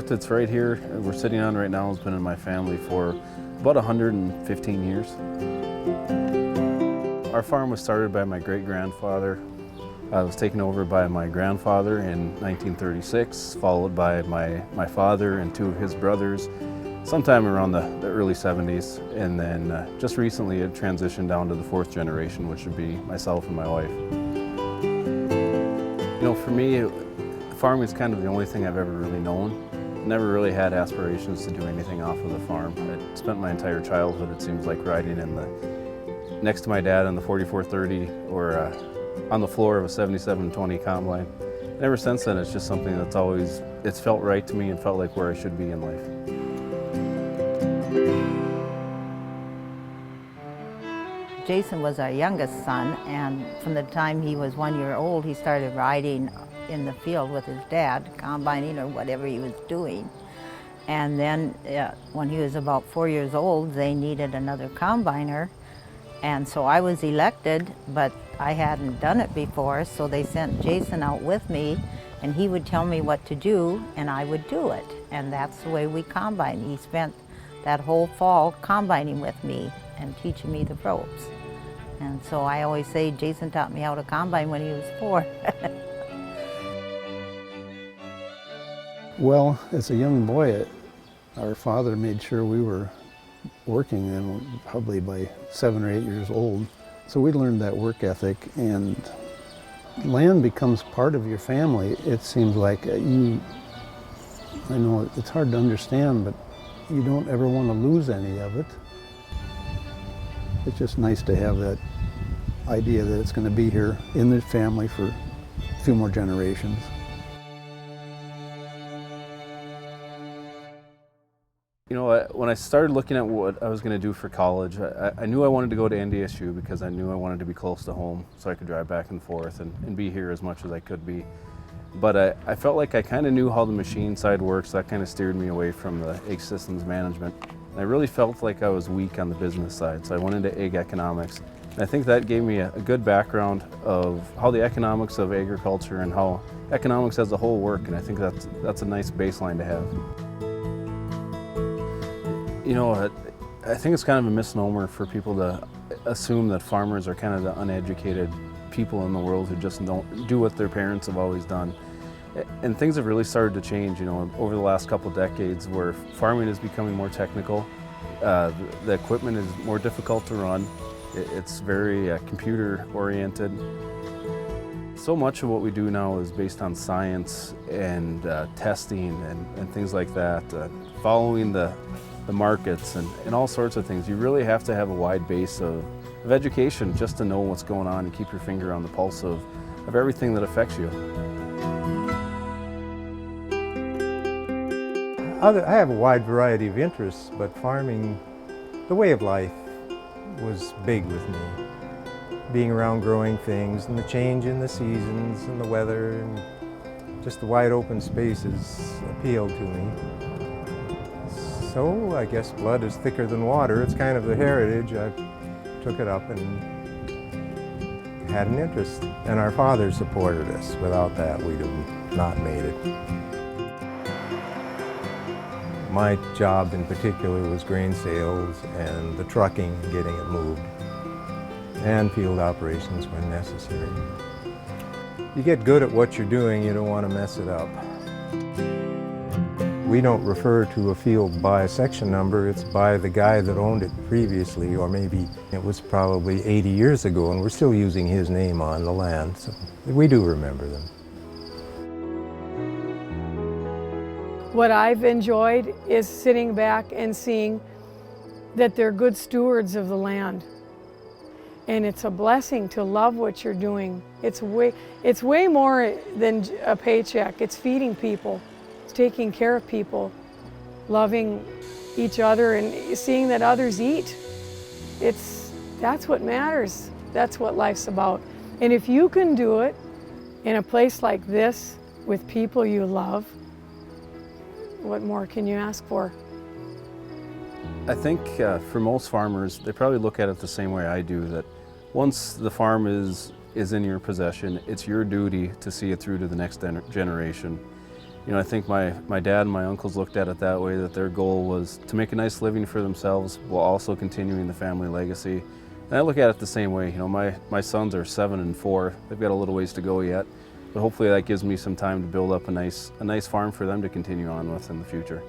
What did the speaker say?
earth that's right here, we're sitting on right now, has been in my family for about 115 years. Our farm was started by my great-grandfather. It was taken over by my grandfather in 1936, followed by my father and two of his brothers sometime around the early 70s. And then just recently it transitioned down to the fourth generation, which would be myself and my wife. You know, for me, farming is kind of the only thing I've ever really known. Never really had aspirations to do anything off of the farm. I spent my entire childhood, it seems like, riding next to my dad in the 4430 or on the floor of a 7720 combine. And ever since then, it's just something that's it's felt right to me and felt like where I should be in life. Jason was our youngest son, and from the time he was 1 year old, he started riding in the field with his dad, combining or whatever he was doing. And then when he was about 4 years old, they needed another combiner. And so I was elected, but I hadn't done it before, so they sent Jason out with me, and he would tell me what to do, and I would do it. And that's the way we combined. He spent that whole fall combining with me and teaching me the ropes. And so I always say Jason taught me how to combine when he was 4. Well, as a young boy, our father made sure we were working, and probably by 7 or 8 years old. So we learned that work ethic, and land becomes part of your family. It seems like I know it's hard to understand, but you don't ever want to lose any of it. It's just nice to have that idea that it's going to be here in the family for a few more generations. You know, when I started looking at what I was going to do for college, I knew I wanted to go to NDSU because I knew I wanted to be close to home so I could drive back and forth and be here as much as I could be. But I felt like I kind of knew how the machine side works, so that kind of steered me away from the egg systems management. And I really felt like I was weak on the business side, so I went into egg economics. And I think that gave me a good background of how the economics of agriculture and how economics as a whole work, and I think that's a nice baseline to have. You know, I think it's kind of a misnomer for people to assume that farmers are kind of the uneducated people in the world who just don't do what their parents have always done. And things have really started to change, you know, over the last couple decades, where farming is becoming more technical. The equipment is more difficult to run. It's very computer oriented. So much of what we do now is based on science and testing and things like that, following the markets and all sorts of things. You really have to have a wide base of education just to know what's going on and keep your finger on the pulse of everything that affects you. I have a wide variety of interests, but farming, the way of life, was big with me. Being around growing things and the change in the seasons and the weather and just the wide open spaces appealed to me. So I guess blood is thicker than water. It's kind of the heritage. I took it up and had an interest. And our father supported us. Without that, we'd have not made it. My job in particular was grain sales and the trucking and getting it moved, and field operations when necessary. You get good at what you're doing, you don't want to mess it up. We don't refer to a field by a section number, it's by the guy that owned it previously, or maybe it was probably 80 years ago and we're still using his name on the land, so we do remember them. What I've enjoyed is sitting back and seeing that they're good stewards of the land. And it's a blessing to love what you're doing. It's way more than a paycheck. It's feeding people, it's taking care of people, loving each other and seeing that others eat. That's what matters. That's what life's about. And if you can do it in a place like this with people you love, what more can you ask for? I think for most farmers, they probably look at it the same way I do, that once the farm is in your possession, it's your duty to see it through to the next generation. You know, I think my dad and my uncles looked at it that way, that their goal was to make a nice living for themselves while also continuing the family legacy. And I look at it the same way. You know, my sons are 7 and 4. They've got a little ways to go yet, but hopefully that gives me some time to build up a nice farm for them to continue on with in the future.